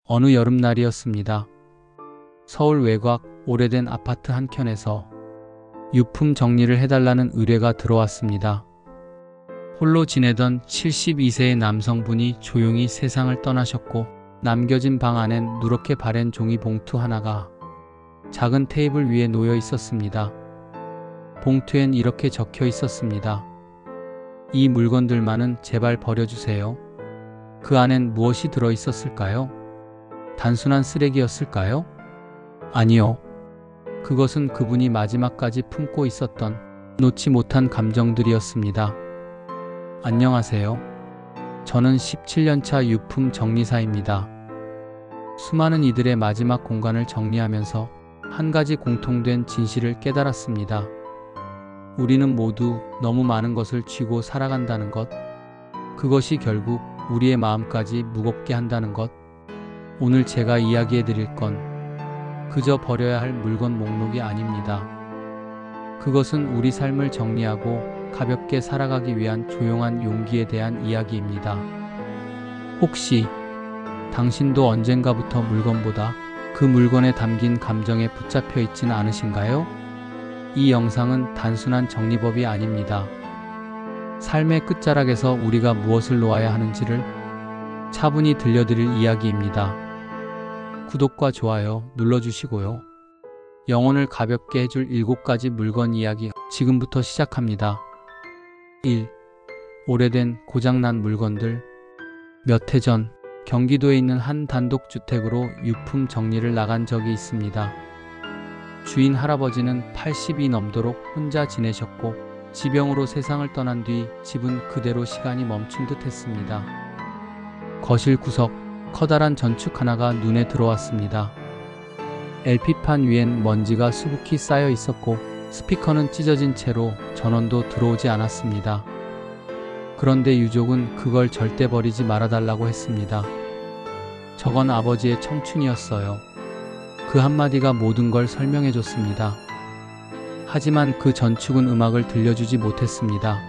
어느 여름날이었습니다. 서울 외곽 오래된 아파트 한켠에서 유품 정리를 해달라는 의뢰가 들어왔습니다. 홀로 지내던 72세의 남성분이 조용히 세상을 떠나셨고 남겨진 방 안엔 누렇게 바랜 종이 봉투 하나가 작은 테이블 위에 놓여 있었습니다. 봉투엔 이렇게 적혀 있었습니다. 이 물건들만은 제발 버려주세요. 그 안엔 무엇이 들어 있었을까요? 단순한 쓰레기였을까요? 아니요. 그것은 그분이 마지막까지 품고 있었던 놓지 못한 감정들이었습니다. 안녕하세요. 저는 17년차 유품 정리사입니다. 수많은 이들의 마지막 공간을 정리하면서 한 가지 공통된 진실을 깨달았습니다. 우리는 모두 너무 많은 것을 쥐고 살아간다는 것, 그것이 결국 우리의 마음까지 무겁게 한다는 것. 오늘 제가 이야기해 드릴 건 그저 버려야 할 물건 목록이 아닙니다. 그것은 우리 삶을 정리하고 가볍게 살아가기 위한 조용한 용기에 대한 이야기입니다. 혹시 당신도 언젠가부터 물건보다 그 물건에 담긴 감정에 붙잡혀 있지는 않으신가요? 이 영상은 단순한 정리법이 아닙니다. 삶의 끝자락에서 우리가 무엇을 놓아야 하는지를 차분히 들려드릴 이야기입니다. 구독과 좋아요 눌러주시고요. 영혼을 가볍게 해줄 7가지 물건 이야기 지금부터 시작합니다. 1. 오래된 고장난 물건들. 몇 해 전 경기도에 있는 한 단독주택으로 유품 정리를 나간 적이 있습니다. 주인 할아버지는 80이 넘도록 혼자 지내셨고 지병으로 세상을 떠난 뒤 집은 그대로 시간이 멈춘 듯 했습니다. 거실 구석, 커다란 전축 하나가 눈에 들어왔습니다. LP판 위엔 먼지가 수북히 쌓여 있었고 스피커는 찢어진 채로 전원도 들어오지 않았습니다. 그런데 유족은 그걸 절대 버리지 말아달라고 했습니다. 저건 아버지의 청춘이었어요. 그 한마디가 모든 걸 설명해줬습니다. 하지만 그 전축은 음악을 들려주지 못했습니다.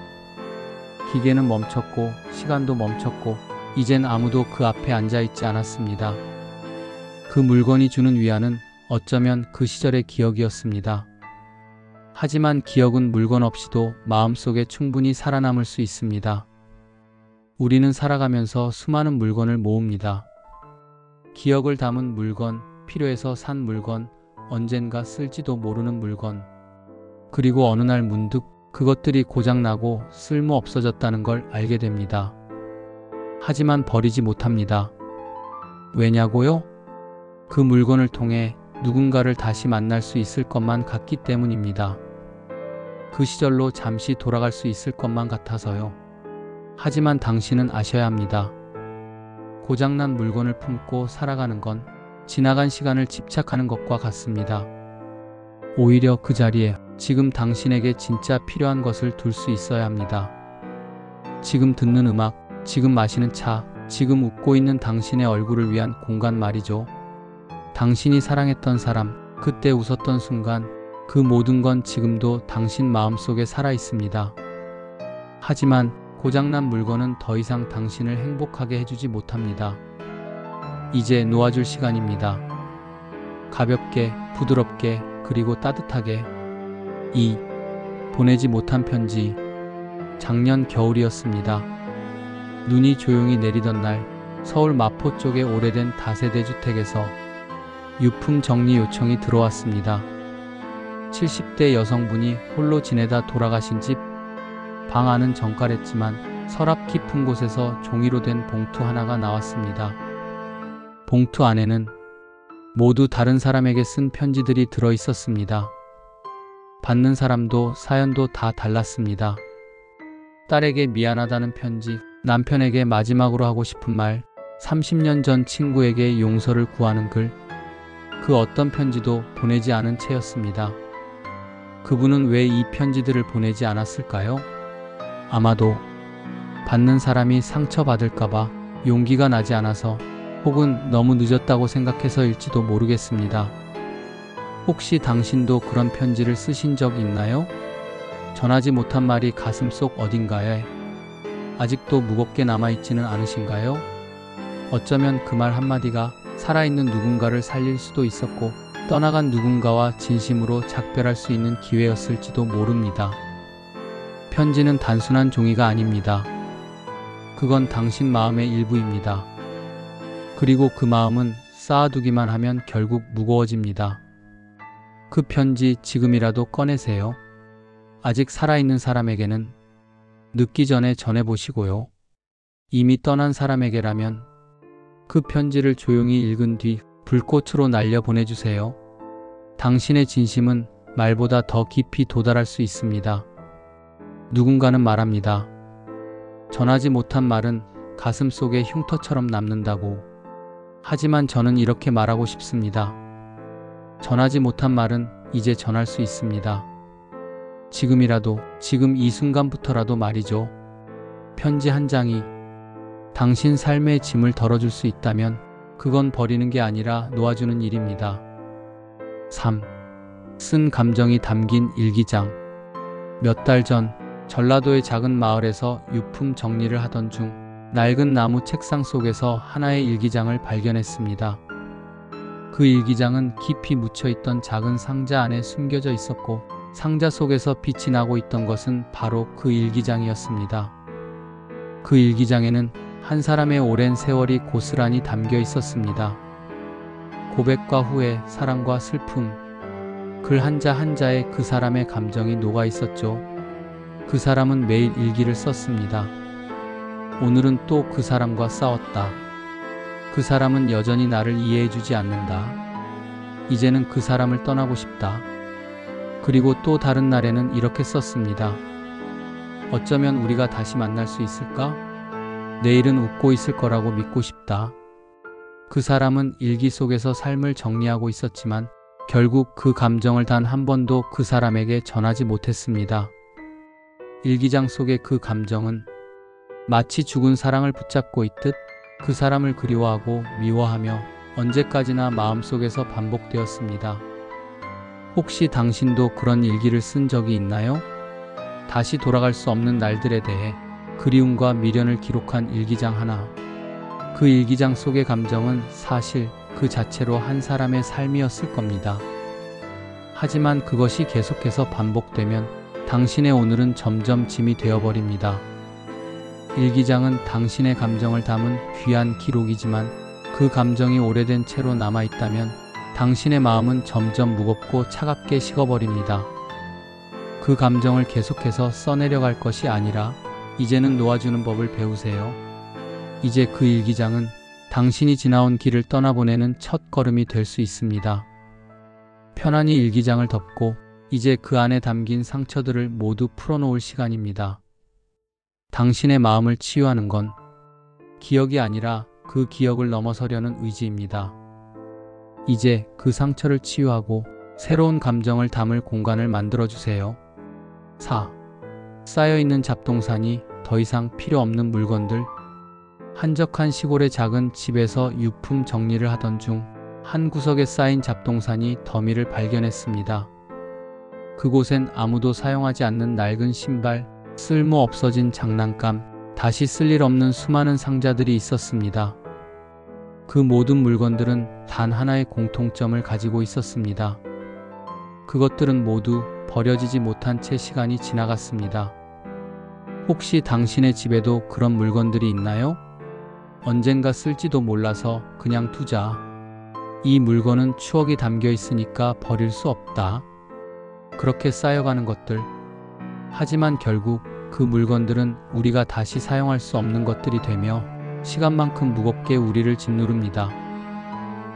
기계는 멈췄고 시간도 멈췄고 이젠 아무도 그 앞에 앉아있지 않았습니다. 그 물건이 주는 위안은 어쩌면 그 시절의 기억이었습니다. 하지만 기억은 물건 없이도 마음속에 충분히 살아남을 수 있습니다. 우리는 살아가면서 수많은 물건을 모읍니다. 기억을 담은 물건, 필요해서 산 물건, 언젠가 쓸지도 모르는 물건. 그리고 어느 날 문득 그것들이 고장나고 쓸모 없어졌다는 걸 알게 됩니다. 하지만 버리지 못합니다. 왜냐고요? 그 물건을 통해 누군가를 다시 만날 수 있을 것만 같기 때문입니다. 그 시절로 잠시 돌아갈 수 있을 것만 같아서요. 하지만 당신은 아셔야 합니다. 고장난 물건을 품고 살아가는 건 지나간 시간을 집착하는 것과 같습니다. 오히려 그 자리에 지금 당신에게 진짜 필요한 것을 둘 수 있어야 합니다. 지금 듣는 음악, 지금 마시는 차, 지금 웃고 있는 당신의 얼굴을 위한 공간 말이죠. 당신이 사랑했던 사람, 그때 웃었던 순간, 그 모든 건 지금도 당신 마음속에 살아 있습니다. 하지만 고장난 물건은 더 이상 당신을 행복하게 해주지 못합니다. 이제 놓아줄 시간입니다. 가볍게, 부드럽게, 그리고 따뜻하게. 2. 보내지 못한 편지. 작년 겨울이었습니다. 눈이 조용히 내리던 날, 서울 마포 쪽의 오래된 다세대 주택에서 유품 정리 요청이 들어왔습니다. 70대 여성분이 홀로 지내다 돌아가신 집. 방 안은 정갈했지만 서랍 깊은 곳에서 종이로 된 봉투 하나가 나왔습니다. 봉투 안에는 모두 다른 사람에게 쓴 편지들이 들어 있었습니다. 받는 사람도 사연도 다 달랐습니다. 딸에게 미안하다는 편지, 남편에게 마지막으로 하고 싶은 말, 30년 전 친구에게 용서를 구하는 글, 그 어떤 편지도 보내지 않은 채였습니다. 그분은 왜 이 편지들을 보내지 않았을까요? 아마도 받는 사람이 상처받을까봐, 용기가 나지 않아서, 혹은 너무 늦었다고 생각해서일지도 모르겠습니다. 혹시 당신도 그런 편지를 쓰신 적 있나요? 전하지 못한 말이 가슴속 어딘가에 아직도 무겁게 남아있지는 않으신가요? 어쩌면 그 말 한마디가 살아있는 누군가를 살릴 수도 있었고 떠나간 누군가와 진심으로 작별할 수 있는 기회였을지도 모릅니다. 편지는 단순한 종이가 아닙니다. 그건 당신 마음의 일부입니다. 그리고 그 마음은 쌓아두기만 하면 결국 무거워집니다. 그 편지 지금이라도 꺼내세요. 아직 살아있는 사람에게는 늦기 전에 전해보시고요. 이미 떠난 사람에게라면 그 편지를 조용히 읽은 뒤 불꽃으로 날려 보내주세요. 당신의 진심은 말보다 더 깊이 도달할 수 있습니다. 누군가는 말합니다. 전하지 못한 말은 가슴 속에 흉터처럼 남는다고. 하지만 저는 이렇게 말하고 싶습니다. 전하지 못한 말은 이제 전할 수 있습니다. 지금이라도, 지금 이 순간부터라도 말이죠. 편지 한 장이 당신 삶의 짐을 덜어줄 수 있다면 그건 버리는 게 아니라 놓아주는 일입니다. 3. 쓴 감정이 담긴 일기장. 몇 달 전 전라도의 작은 마을에서 유품 정리를 하던 중 낡은 나무 책상 속에서 하나의 일기장을 발견했습니다. 그 일기장은 깊이 묻혀있던 작은 상자 안에 숨겨져 있었고 상자 속에서 빛이 나고 있던 것은 바로 그 일기장이었습니다. 그 일기장에는 한 사람의 오랜 세월이 고스란히 담겨 있었습니다. 고백과 후회, 사랑과 슬픔, 글 한자 한자에 그 사람의 감정이 녹아 있었죠. 그 사람은 매일 일기를 썼습니다. 오늘은 또 그 사람과 싸웠다. 그 사람은 여전히 나를 이해해주지 않는다. 이제는 그 사람을 떠나고 싶다. 그리고 또 다른 날에는 이렇게 썼습니다. 어쩌면 우리가 다시 만날 수 있을까? 내일은 웃고 있을 거라고 믿고 싶다. 그 사람은 일기 속에서 삶을 정리하고 있었지만 결국 그 감정을 단 한 번도 그 사람에게 전하지 못했습니다. 일기장 속의 그 감정은 마치 죽은 사랑을 붙잡고 있듯 그 사람을 그리워하고 미워하며 언제까지나 마음속에서 반복되었습니다. 혹시 당신도 그런 일기를 쓴 적이 있나요? 다시 돌아갈 수 없는 날들에 대해 그리움과 미련을 기록한 일기장 하나. 그 일기장 속의 감정은 사실 그 자체로 한 사람의 삶이었을 겁니다. 하지만 그것이 계속해서 반복되면 당신의 오늘은 점점 짐이 되어버립니다. 일기장은 당신의 감정을 담은 귀한 기록이지만 그 감정이 오래된 채로 남아있다면 당신의 마음은 점점 무겁고 차갑게 식어버립니다. 그 감정을 계속해서 써내려갈 것이 아니라 이제는 놓아주는 법을 배우세요. 이제 그 일기장은 당신이 지나온 길을 떠나보내는 첫 걸음이 될 수 있습니다. 편안히 일기장을 덮고 이제 그 안에 담긴 상처들을 모두 풀어놓을 시간입니다. 당신의 마음을 치유하는 건 기억이 아니라 그 기억을 넘어서려는 의지입니다. 이제 그 상처를 치유하고 새로운 감정을 담을 공간을 만들어주세요. 4. 쌓여있는 잡동사니 더 이상 필요 없는 물건들. 한적한 시골의 작은 집에서 유품 정리를 하던 중 한 구석에 쌓인 잡동사니 더미를 발견했습니다. 그곳엔 아무도 사용하지 않는 낡은 신발, 쓸모 없어진 장난감, 다시 쓸 일 없는 수많은 상자들이 있었습니다. 그 모든 물건들은 단 하나의 공통점을 가지고 있었습니다. 그것들은 모두 버려지지 못한 채 시간이 지나갔습니다. 혹시 당신의 집에도 그런 물건들이 있나요? 언젠가 쓸지도 몰라서 그냥 두자. 이 물건은 추억이 담겨 있으니까 버릴 수 없다. 그렇게 쌓여가는 것들. 하지만 결국 그 물건들은 우리가 다시 사용할 수 없는 것들이 되며 시간만큼 무겁게 우리를 짓누릅니다.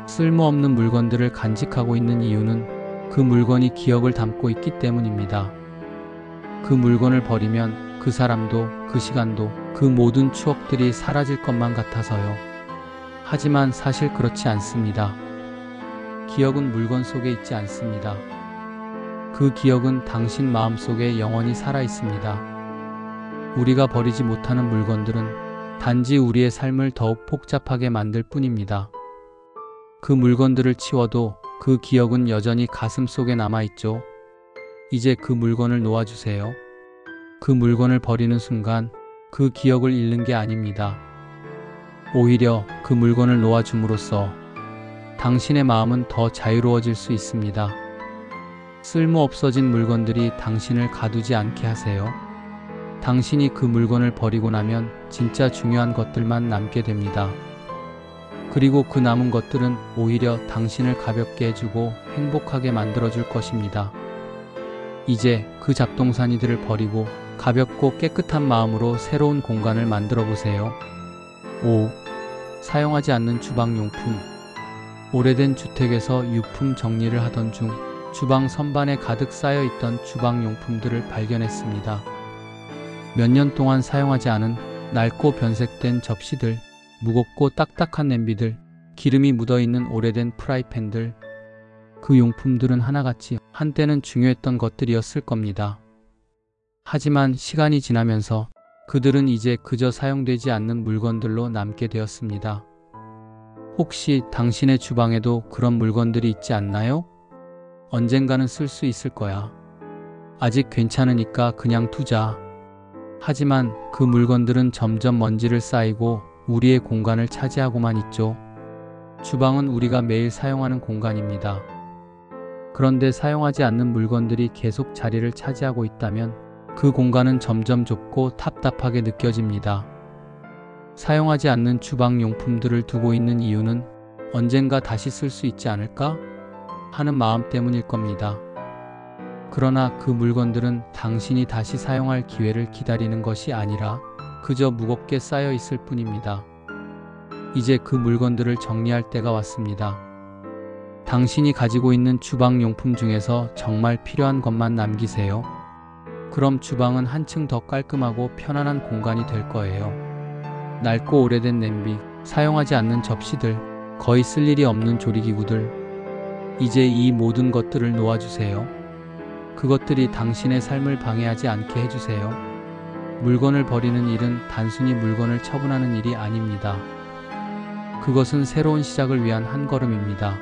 쓸모없는 물건들을 간직하고 있는 이유는 그 물건이 기억을 담고 있기 때문입니다. 그 물건을 버리면 그 사람도, 그 시간도, 그 모든 추억들이 사라질 것만 같아서요. 하지만 사실 그렇지 않습니다. 기억은 물건 속에 있지 않습니다. 그 기억은 당신 마음속에 영원히 살아 있습니다. 우리가 버리지 못하는 물건들은 단지 우리의 삶을 더욱 복잡하게 만들 뿐입니다. 그 물건들을 치워도 그 기억은 여전히 가슴 속에 남아있죠. 이제 그 물건을 놓아주세요. 그 물건을 버리는 순간 그 기억을 잃는 게 아닙니다. 오히려 그 물건을 놓아줌으로써 당신의 마음은 더 자유로워질 수 있습니다. 쓸모 없어진 물건들이 당신을 가두지 않게 하세요. 당신이 그 물건을 버리고 나면 진짜 중요한 것들만 남게 됩니다. 그리고 그 남은 것들은 오히려 당신을 가볍게 해주고 행복하게 만들어줄 것입니다. 이제 그 잡동사니들을 버리고 가볍고 깨끗한 마음으로 새로운 공간을 만들어 보세요. 5. 사용하지 않는 주방용품. 오래된 주택에서 유품 정리를 하던 중 주방 선반에 가득 쌓여 있던 주방용품들을 발견했습니다. 몇 년 동안 사용하지 않은 낡고 변색된 접시들, 무겁고 딱딱한 냄비들, 기름이 묻어있는 오래된 프라이팬들, 그 용품들은 하나같이 한때는 중요했던 것들이었을 겁니다. 하지만 시간이 지나면서 그들은 이제 그저 사용되지 않는 물건들로 남게 되었습니다. 혹시 당신의 주방에도 그런 물건들이 있지 않나요? 언젠가는 쓸 수 있을 거야. 아직 괜찮으니까 그냥 두자. 하지만 그 물건들은 점점 먼지를 쌓이고 우리의 공간을 차지하고만 있죠. 주방은 우리가 매일 사용하는 공간입니다. 그런데 사용하지 않는 물건들이 계속 자리를 차지하고 있다면 그 공간은 점점 좁고 답답하게 느껴집니다. 사용하지 않는 주방용품들을 두고 있는 이유는 언젠가 다시 쓸 수 있지 않을까 하는 마음 때문일 겁니다. 그러나 그 물건들은 당신이 다시 사용할 기회를 기다리는 것이 아니라 그저 무겁게 쌓여 있을 뿐입니다. 이제 그 물건들을 정리할 때가 왔습니다. 당신이 가지고 있는 주방용품 중에서 정말 필요한 것만 남기세요. 그럼 주방은 한층 더 깔끔하고 편안한 공간이 될 거예요. 낡고 오래된 냄비, 사용하지 않는 접시들, 거의 쓸 일이 없는 조리기구들, 이제 이 모든 것들을 놓아주세요. 그것들이 당신의 삶을 방해하지 않게 해주세요. 물건을 버리는 일은 단순히 물건을 처분하는 일이 아닙니다. 그것은 새로운 시작을 위한 한 걸음입니다.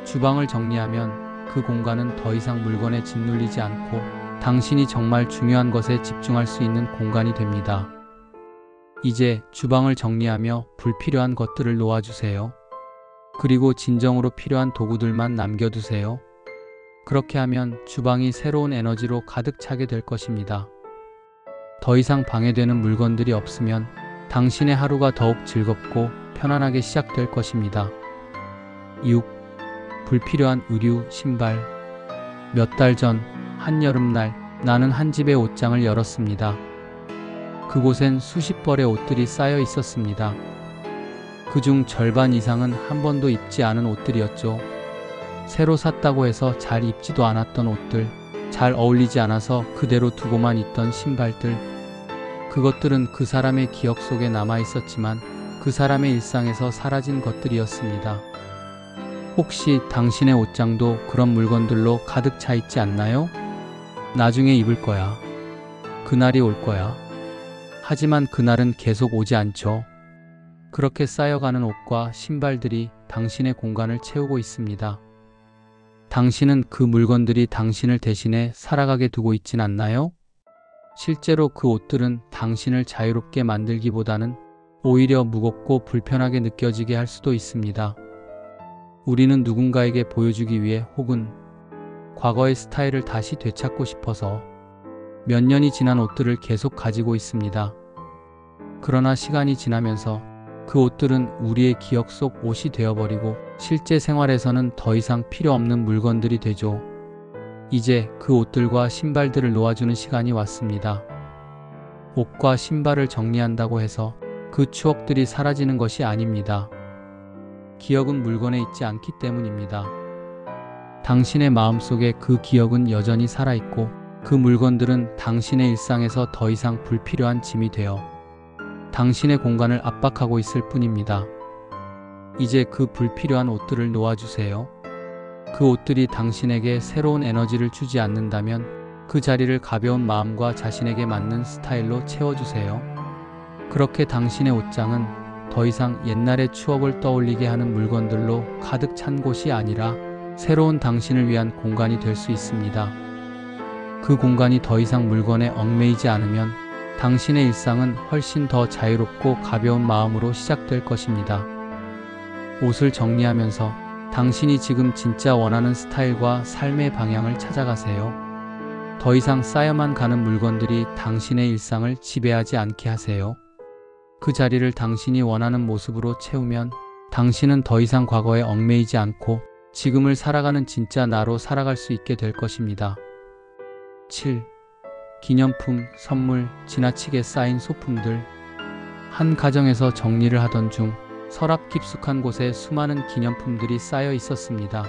주방을 정리하면 그 공간은 더 이상 물건에 짓눌리지 않고 당신이 정말 중요한 것에 집중할 수 있는 공간이 됩니다. 이제 주방을 정리하며 불필요한 것들을 놓아주세요. 그리고 진정으로 필요한 도구들만 남겨두세요. 그렇게 하면 주방이 새로운 에너지로 가득 차게 될 것입니다. 더 이상 방해되는 물건들이 없으면 당신의 하루가 더욱 즐겁고 편안하게 시작될 것입니다. 6. 불필요한 의류, 신발. 몇 달 전 한여름날 나는 한 집의 옷장을 열었습니다. 그곳엔 수십 벌의 옷들이 쌓여 있었습니다. 그중 절반 이상은 한 번도 입지 않은 옷들이었죠. 새로 샀다고 해서 잘 입지도 않았던 옷들, 잘 어울리지 않아서 그대로 두고만 있던 신발들. 그것들은 그 사람의 기억 속에 남아 있었지만 그 사람의 일상에서 사라진 것들이었습니다. 혹시 당신의 옷장도 그런 물건들로 가득 차 있지 않나요? 나중에 입을 거야. 그날이 올 거야. 하지만 그날은 계속 오지 않죠. 그렇게 쌓여가는 옷과 신발들이 당신의 공간을 채우고 있습니다. 당신은 그 물건들이 당신을 대신해 살아가게 두고 있진 않나요? 실제로 그 옷들은 당신을 자유롭게 만들기보다는 오히려 무겁고 불편하게 느껴지게 할 수도 있습니다. 우리는 누군가에게 보여주기 위해 혹은 과거의 스타일을 다시 되찾고 싶어서 몇 년이 지난 옷들을 계속 가지고 있습니다. 그러나 시간이 지나면서 그 옷들은 우리의 기억 속 옷이 되어버리고 실제 생활에서는 더 이상 필요 없는 물건들이 되죠. 이제 그 옷들과 신발들을 놓아주는 시간이 왔습니다. 옷과 신발을 정리한다고 해서 그 추억들이 사라지는 것이 아닙니다. 기억은 물건에 있지 않기 때문입니다. 당신의 마음속에 그 기억은 여전히 살아있고 그 물건들은 당신의 일상에서 더 이상 불필요한 짐이 되어 당신의 공간을 압박하고 있을 뿐입니다. 이제 그 불필요한 옷들을 놓아주세요. 그 옷들이 당신에게 새로운 에너지를 주지 않는다면 그 자리를 가벼운 마음과 자신에게 맞는 스타일로 채워주세요. 그렇게 당신의 옷장은 더 이상 옛날의 추억을 떠올리게 하는 물건들로 가득 찬 곳이 아니라 새로운 당신을 위한 공간이 될 수 있습니다. 그 공간이 더 이상 물건에 얽매이지 않으면 당신의 일상은 훨씬 더 자유롭고 가벼운 마음으로 시작될 것입니다. 옷을 정리하면서 당신이 지금 진짜 원하는 스타일과 삶의 방향을 찾아가세요. 더 이상 쌓여만 가는 물건들이 당신의 일상을 지배하지 않게 하세요. 그 자리를 당신이 원하는 모습으로 채우면 당신은 더 이상 과거에 얽매이지 않고 지금을 살아가는 진짜 나로 살아갈 수 있게 될 것입니다. 7. 기념품, 선물, 지나치게 쌓인 소품들. 한 가정에서 정리를 하던 중 서랍 깊숙한 곳에 수많은 기념품들이 쌓여 있었습니다.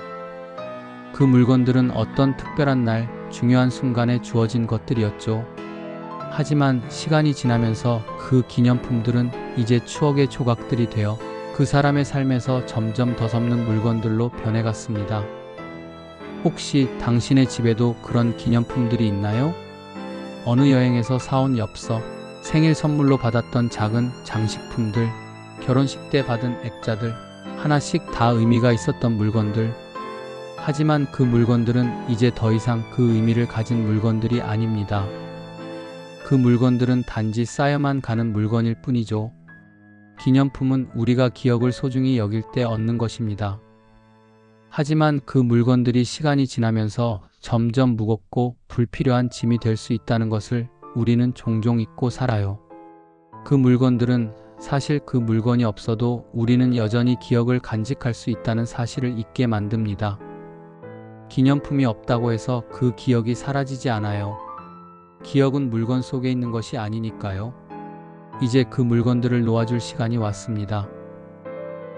그 물건들은 어떤 특별한 날, 중요한 순간에 주어진 것들이었죠. 하지만 시간이 지나면서 그 기념품들은 이제 추억의 조각들이 되어 그 사람의 삶에서 점점 더섭는 물건들로 변해갔습니다. 혹시 당신의 집에도 그런 기념품들이 있나요? 어느 여행에서 사온 엽서, 생일 선물로 받았던 작은 장식품들, 결혼식 때 받은 액자들, 하나씩 다 의미가 있었던 물건들. 하지만 그 물건들은 이제 더 이상 그 의미를 가진 물건들이 아닙니다. 그 물건들은 단지 쌓여만 가는 물건일 뿐이죠. 기념품은 우리가 기억을 소중히 여길 때 얻는 것입니다. 하지만 그 물건들이 시간이 지나면서 점점 무겁고 불필요한 짐이 될 수 있다는 것을 우리는 종종 잊고 살아요. 그 물건들은 사실 그 물건이 없어도 우리는 여전히 기억을 간직할 수 있다는 사실을 잊게 만듭니다. 기념품이 없다고 해서 그 기억이 사라지지 않아요. 기억은 물건 속에 있는 것이 아니니까요. 이제 그 물건들을 놓아줄 시간이 왔습니다.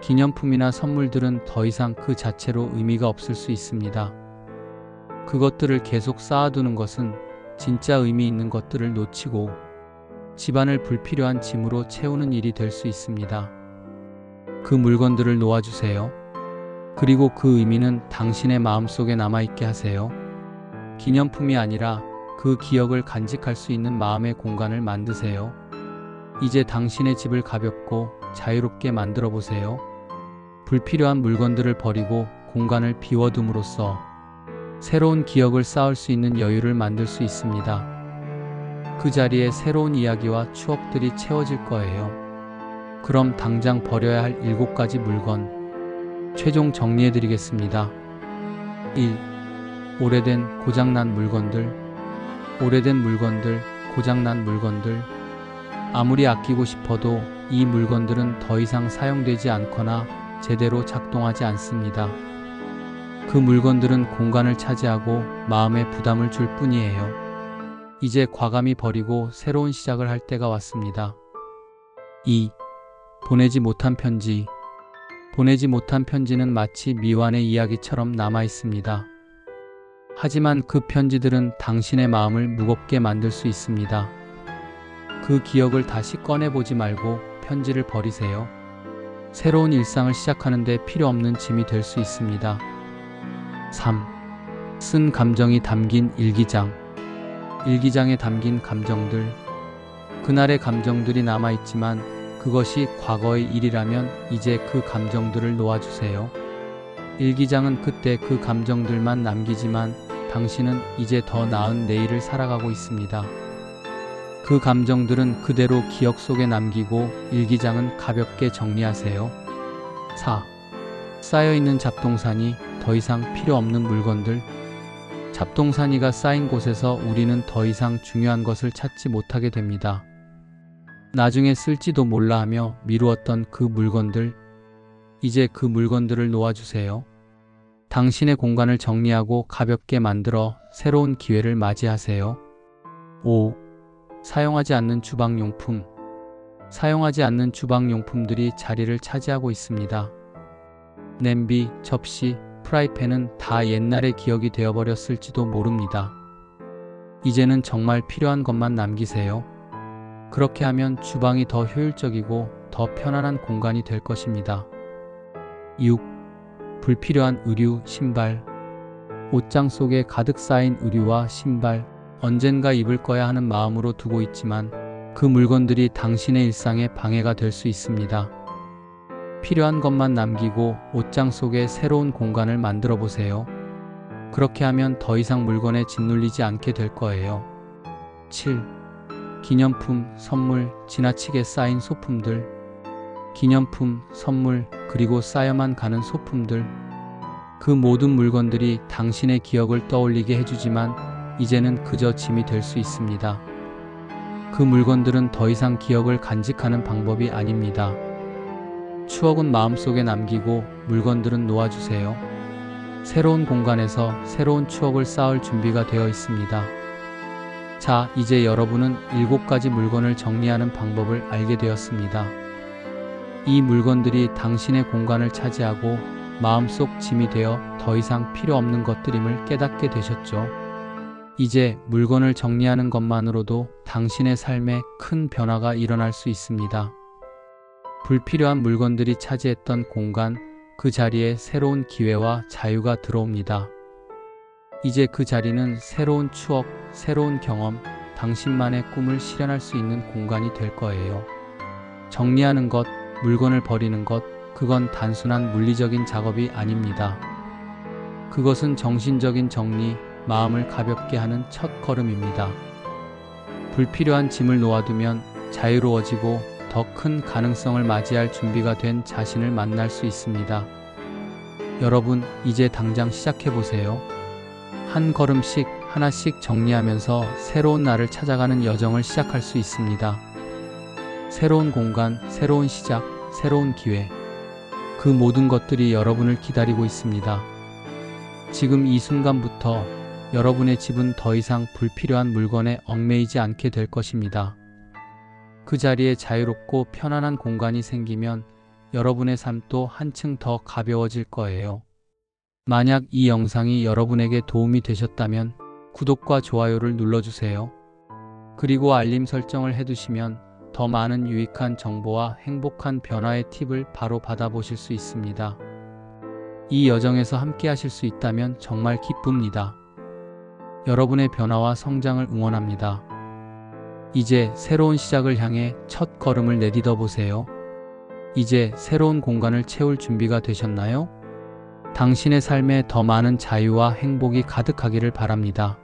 기념품이나 선물들은 더 이상 그 자체로 의미가 없을 수 있습니다. 그것들을 계속 쌓아두는 것은 진짜 의미 있는 것들을 놓치고 집안을 불필요한 짐으로 채우는 일이 될 수 있습니다. 그 물건들을 놓아주세요. 그리고 그 의미는 당신의 마음속에 남아있게 하세요. 기념품이 아니라 그 기억을 간직할 수 있는 마음의 공간을 만드세요. 이제 당신의 집을 가볍고 자유롭게 만들어 보세요. 불필요한 물건들을 버리고 공간을 비워둠으로써 새로운 기억을 쌓을 수 있는 여유를 만들 수 있습니다. 그 자리에 새로운 이야기와 추억들이 채워질 거예요. 그럼 당장 버려야 할 7가지 물건 최종 정리해드리겠습니다. 1. 오래된 고장난 물건들. 오래된 물건들, 고장난 물건들. 아무리 아끼고 싶어도 이 물건들은 더 이상 사용되지 않거나 제대로 작동하지 않습니다. 그 물건들은 공간을 차지하고 마음에 부담을 줄 뿐이에요. 이제 과감히 버리고 새로운 시작을 할 때가 왔습니다. 2. 보내지 못한 편지. 보내지 못한 편지는 마치 미완의 이야기처럼 남아 있습니다. 하지만 그 편지들은 당신의 마음을 무겁게 만들 수 있습니다. 그 기억을 다시 꺼내보지 말고 편지를 버리세요. 새로운 일상을 시작하는데 필요 없는 짐이 될 수 있습니다. 3. 쓴 감정이 담긴 일기장. 일기장에 담긴 감정들. 그날의 감정들이 남아있지만 그것이 과거의 일이라면 이제 그 감정들을 놓아주세요. 일기장은 그때 그 감정들만 남기지만 당신은 이제 더 나은 내일을 살아가고 있습니다. 그 감정들은 그대로 기억 속에 남기고 일기장은 가볍게 정리하세요. 4. 쌓여있는 잡동사니, 더 이상 필요 없는 물건들. 잡동사니가 쌓인 곳에서 우리는 더 이상 중요한 것을 찾지 못하게 됩니다. 나중에 쓸지도 몰라 하며 미루었던 그 물건들. 이제 그 물건들을 놓아주세요. 당신의 공간을 정리하고 가볍게 만들어 새로운 기회를 맞이하세요. 5. 사용하지 않는 주방용품. 사용하지 않는 주방용품들이 자리를 차지하고 있습니다. 냄비, 접시, 프라이팬은 다 옛날의 기억이 되어버렸을지도 모릅니다. 이제는 정말 필요한 것만 남기세요. 그렇게 하면 주방이 더 효율적이고 더 편안한 공간이 될 것입니다. 6. 불필요한 의류, 신발. 옷장 속에 가득 쌓인 의류와 신발. 언젠가 입을 거야 하는 마음으로 두고 있지만 그 물건들이 당신의 일상에 방해가 될 수 있습니다. 필요한 것만 남기고 옷장 속에 새로운 공간을 만들어 보세요. 그렇게 하면 더 이상 물건에 짓눌리지 않게 될 거예요. 7. 기념품, 선물, 지나치게 쌓인 소품들. 기념품, 선물, 그리고 쌓여만 가는 소품들. 그 모든 물건들이 당신의 기억을 떠올리게 해주지만 이제는 그저 짐이 될 수 있습니다. 그 물건들은 더 이상 기억을 간직하는 방법이 아닙니다. 추억은 마음속에 남기고 물건들은 놓아주세요. 새로운 공간에서 새로운 추억을 쌓을 준비가 되어 있습니다. 자, 이제 여러분은 7가지 물건을 정리하는 방법을 알게 되었습니다. 이 물건들이 당신의 공간을 차지하고 마음속 짐이 되어 더 이상 필요 없는 것들임을 깨닫게 되셨죠. 이제 물건을 정리하는 것만으로도 당신의 삶에 큰 변화가 일어날 수 있습니다. 불필요한 물건들이 차지했던 공간, 그 자리에 새로운 기회와 자유가 들어옵니다. 이제 그 자리는 새로운 추억, 새로운 경험, 당신만의 꿈을 실현할 수 있는 공간이 될 거예요. 정리하는 것, 물건을 버리는 것, 그건 단순한 물리적인 작업이 아닙니다. 그것은 정신적인 정리, 마음을 가볍게 하는 첫 걸음입니다. 불필요한 짐을 놓아두면 자유로워지고 더 큰 가능성을 맞이할 준비가 된 자신을 만날 수 있습니다. 여러분, 이제 당장 시작해보세요. 한 걸음씩 하나씩 정리하면서 새로운 나를 찾아가는 여정을 시작할 수 있습니다. 새로운 공간, 새로운 시작, 새로운 기회. 그 모든 것들이 여러분을 기다리고 있습니다. 지금 이 순간부터 여러분의 집은 더 이상 불필요한 물건에 얽매이지 않게 될 것입니다. 그 자리에 자유롭고 편안한 공간이 생기면 여러분의 삶도 한층 더 가벼워질 거예요. 만약 이 영상이 여러분에게 도움이 되셨다면 구독과 좋아요를 눌러주세요. 그리고 알림 설정을 해두시면 더 많은 유익한 정보와 행복한 변화의 팁을 바로 받아보실 수 있습니다. 이 여정에서 함께 하실 수 있다면 정말 기쁩니다. 여러분의 변화와 성장을 응원합니다. 이제 새로운 시작을 향해 첫 걸음을 내딛어 보세요. 이제 새로운 공간을 채울 준비가 되셨나요? 당신의 삶에 더 많은 자유와 행복이 가득하기를 바랍니다.